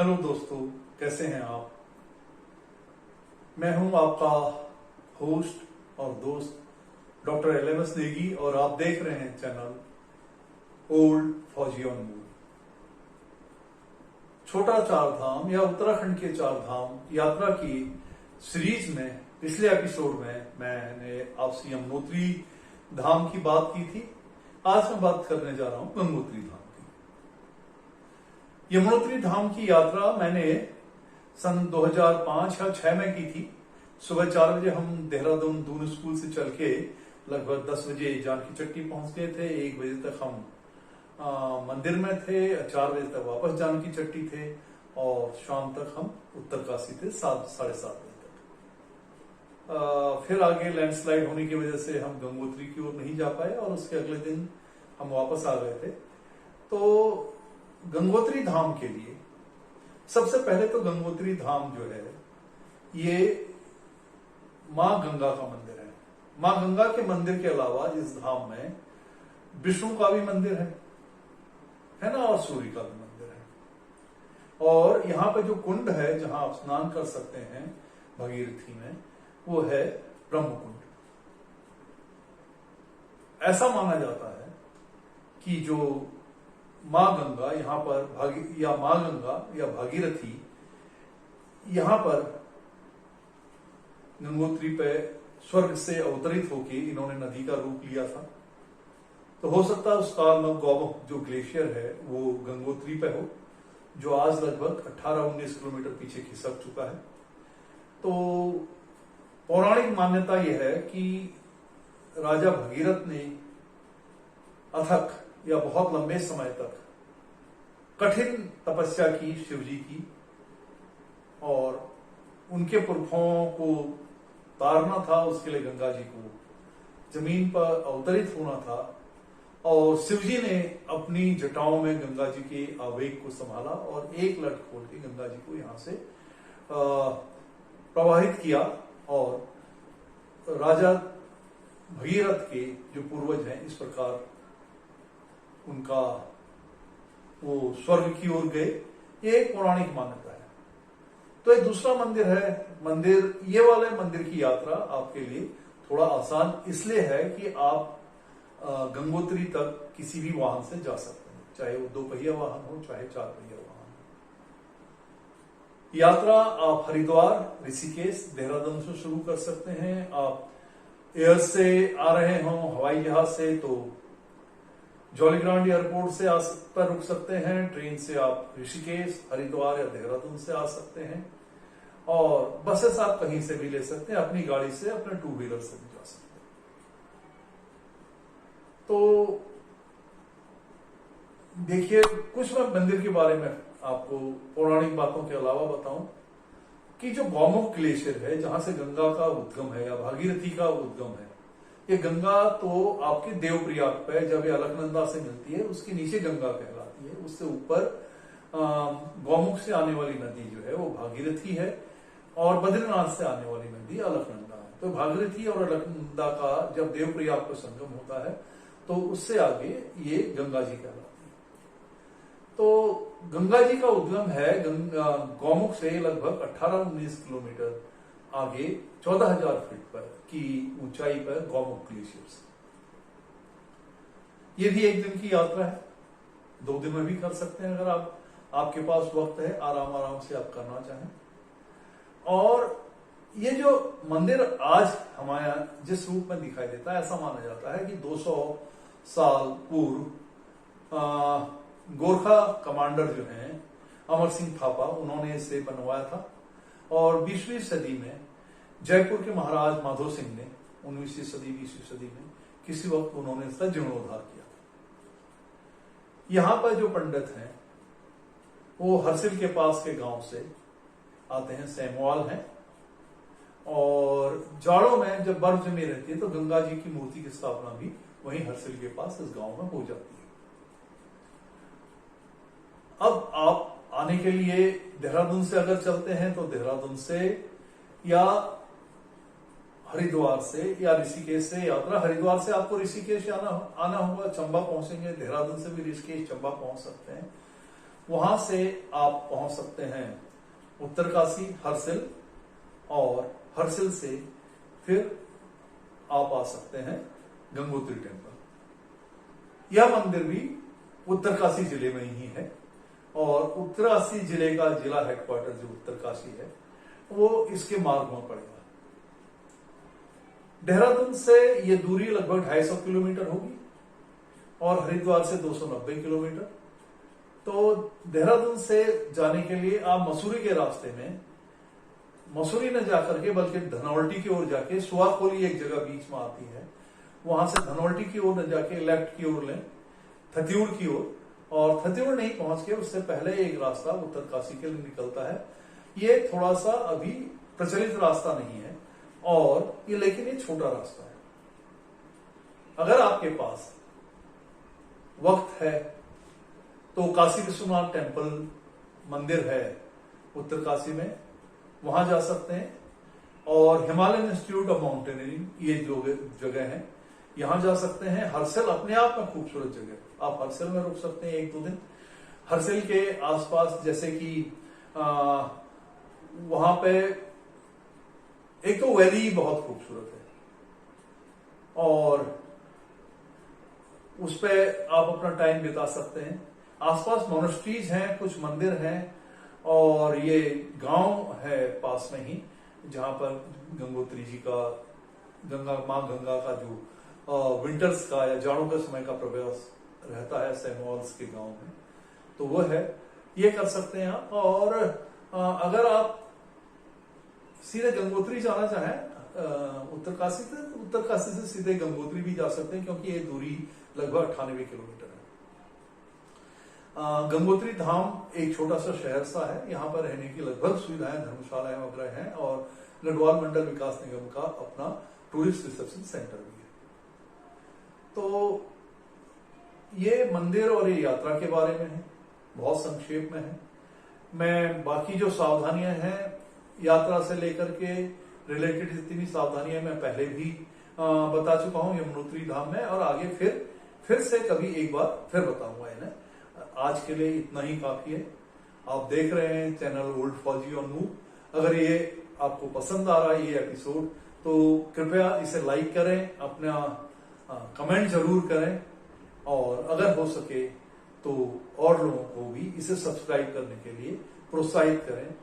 Hello दोस्तों, कैसे हैं आप। मैं हूं आपका होस्ट और दोस्त डॉक्टर LMS नेगी और आप देख रहे हैं चैनल ओल्ड फौजी ऑन मूव। छोटा चार धाम या उत्तराखंड के चार धाम यात्रा की सीरीज में पिछले एपिसोड में मैंने आपसे यमुनोत्री धाम की बात की थी। आज मैं बात करने जा रहा हूं गंगोत्री धाम की। यमुनोत्री धाम की यात्रा मैंने सन 2005 या 6 में की थी। सुबह 4 बजे हम देहरादून दून स्कूल से चल के लगभग 10 बजे जानकी चट्टी पहुंच गए थे। 1 बजे तक हम मंदिर में थे, 4 बजे तक वापस जानकी चट्टी थे और शाम तक हम उत्तरकाशी थे 7-7:30 बजे तक। फिर आगे लैंडस्लाइड होने की वजह से हम गंगोत्री की ओर नहीं जा पाए और उसके अगले दिन हम वापस आ गए थे। तो गंगोत्री धाम के लिए सबसे पहले तो गंगोत्री धाम जो है ये मां गंगा का मंदिर है। मां गंगा के मंदिर के अलावा इस धाम में विष्णु का भी मंदिर है ना, और सूर्य का भी मंदिर है। और यहाँ पे जो कुंड है जहां आप स्नान कर सकते हैं भगीरथी में, वो है ब्रह्म कुंड। ऐसा माना जाता है कि जो मां गंगा यहाँ पर मां गंगा या भागीरथी यहाँ पर गंगोत्री पे स्वर्ग से अवतरित होके इन्होंने नदी का रूप लिया था। तो हो सकता है उस काल में गौमुख जो ग्लेशियर है वो गंगोत्री पे हो, जो आज लगभग 18-19 किलोमीटर पीछे खिसक चुका है। तो पौराणिक मान्यता यह है कि राजा भगीरथ ने अथक या बहुत लंबे समय तक कठिन तपस्या की शिवजी की और उनके पुरखाओं को तारना था। उसके लिए गंगा जी को जमीन पर अवतरित होना था और शिवजी ने अपनी जटाओं में गंगा जी के आवेग को संभाला और एक लट खोल के गंगा जी को यहां से प्रवाहित किया और राजा भगीरथ के जो पूर्वज हैं इस प्रकार उनका वो स्वर्ग की ओर गए। ये एक पौराणिक मान्यता है। तो एक दूसरा मंदिर है। ये वाले मंदिर की यात्रा आपके लिए थोड़ा आसान इसलिए है कि आप गंगोत्री तक किसी भी वाहन से जा सकते हैं, चाहे वो 2 पहिया वाहन हो चाहे 4 पहिया वाहन हो। यात्रा आप हरिद्वार, ऋषिकेश, देहरादून से शुरू कर सकते हैं। आप एयर से आ रहे हो, हवाई जहाज से, तो जॉलीग्रांट एयरपोर्ट से पर रुक सकते हैं। ट्रेन से आप ऋषिकेश, हरिद्वार या देहरादून से आ सकते हैं और बसेस आप कहीं से भी ले सकते हैं। अपनी गाड़ी से, अपने 2 व्हीलर से भी जा सकते हैं। तो देखिए, कुछ मैं मंदिर के बारे में आपको पौराणिक बातों के अलावा बताऊं कि जो गौमुख ग्लेशियर है जहां से गंगा का उद्गम है या भागीरथी का उद्गम है, ये गंगा तो आपके देवप्रयाग पे जब ये अलकनंदा से मिलती है उसके नीचे गंगा कहलाती है। उससे ऊपर गौमुख से आने वाली नदी जो है वो भागीरथी है और बद्रीनाथ से आने वाली नदी अलकनंदा है। तो भागीरथी और अलकनंदा का जब देवप्रयाग पर संगम होता है तो उससे आगे ये गंगा जी कहलाती है। तो गंगा जी का उद्गम है गौमुख से लगभग 18-19 किलोमीटर आगे 14,000 फीट पर की ऊंचाई पर गौमुख ग्लेशियर से। ये भी एक दिन की यात्रा है, 2 दिन में भी कर सकते हैं अगर आपके पास वक्त है, आराम से आप करना चाहें। और ये जो मंदिर आज हमारे जिस रूप में दिखाई देता है, ऐसा माना जाता है कि 200 साल पूर्व गोरखा कमांडर जो हैं अमर सिंह थापा, उन्होंने इसे बनवाया था और 20वीं सदी में जयपुर के महाराज माधो सिंह ने 19वीं सदी 20वीं सदी में किसी वक्त उन्होंने इसका जीर्णोद्धार किया था। यहां पर जो पंडित हैं वो हरसिल के पास के गांव से आते हैं, सैमवाल हैं, और जाड़ों में जब बर्फ जमी रहती है तो गंगा जी की मूर्ति की स्थापना भी वहीं हरसिल के पास इस गांव में हो जाती है। अब आप आने के लिए देहरादून से अगर चलते हैं तो देहरादून से या हरिद्वार से या ऋषिकेश से यात्रा, हरिद्वार से आपको ऋषिकेश आना होगा, चंबा पहुंचेंगे। देहरादून से भी ऋषिकेश, चंबा पहुंच सकते हैं। वहां से आप पहुंच सकते हैं उत्तरकाशी, हरसिल, और हरसिल से फिर आप आ सकते हैं गंगोत्री टेम्पल। यह मंदिर भी उत्तरकाशी जिले में ही है, और उत्तरकाशी जिले का जिला हेडक्वार्टर जो उत्तरकाशी है वो इसके मार्ग में पड़ेगा। देहरादून से ये दूरी लगभग 250 किलोमीटर होगी और हरिद्वार से 290 किलोमीटर। तो देहरादून से जाने के लिए आप मसूरी के रास्ते में, मसूरी न जाकर के बल्कि धनौल्टी की ओर जाके, सुआकोली एक जगह बीच में आती है, वहां से धनौल्टी की ओर न जाके लेफ्ट की ओर लें, थत्यूड़ की ओर, और थत्यूड़ नहीं पहुंच के उससे पहले एक रास्ता उत्तरकाशी के लिए निकलता है। ये थोड़ा सा अभी प्रचलित रास्ता नहीं है, और ये लेकिन ये छोटा रास्ता है। अगर आपके पास वक्त है तो काशी विश्वनाथ टेम्पल मंदिर है उत्तरकाशी में, वहां जा सकते हैं, और हिमालयन इंस्टीट्यूट ऑफ माउंटेनियरिंग ये जो जगह है यहां जा सकते हैं। हरसिल अपने आप में खूबसूरत जगह, आप हरसिल में रुक सकते हैं 1-2 दिन। हरसिल के आसपास जैसे कि वहां पे एक तो वैली बहुत खूबसूरत है और उस पे आप अपना टाइम बिता सकते हैं। आसपास मोनेस्ट्रीज हैं, कुछ मंदिर हैं, और ये गांव है पास में ही जहां पर गंगोत्री जी का, मां गंगा का जो विंटर्स का या जाड़ों के समय का प्रवेश रहता है सैमोल्स के गांव में, तो वो है, ये कर सकते हैं आप। और अगर आप सीधे गंगोत्री जाना चाहें उत्तरकाशी से, तो उत्तरकाशी से सीधे गंगोत्री भी जा सकते हैं, क्योंकि ये दूरी लगभग 98 किलोमीटर है। गंगोत्री धाम एक छोटा सा शहर सा है, यहाँ पर रहने की लगभग सुविधाएं, धर्मशालाएं वगैरह हैं, और गढ़वाल मंडल विकास निगम का अपना टूरिस्ट रिसेप्शन सेंटर भी है। तो ये मंदिर और ये यात्रा के बारे में है, बहुत संक्षेप में है। मैं बाकी जो सावधानियां हैं यात्रा से लेकर के रिलेटेड, जितनी सावधानियां मैं पहले भी बता चुका हूं यमुनोत्री धाम में, और आगे फिर से कभी एक बार फिर बताऊंगा इन्हें। आज के लिए इतना ही काफी है। आप देख रहे हैं चैनल ओल्ड फौजी और नूब। अगर ये आपको पसंद आ रहा है ये एपिसोड, तो कृपया इसे लाइक करें, अपना कमेंट जरूर करें, और अगर हो सके तो और लोगों को भी इसे सब्सक्राइब करने के लिए प्रोत्साहित करें।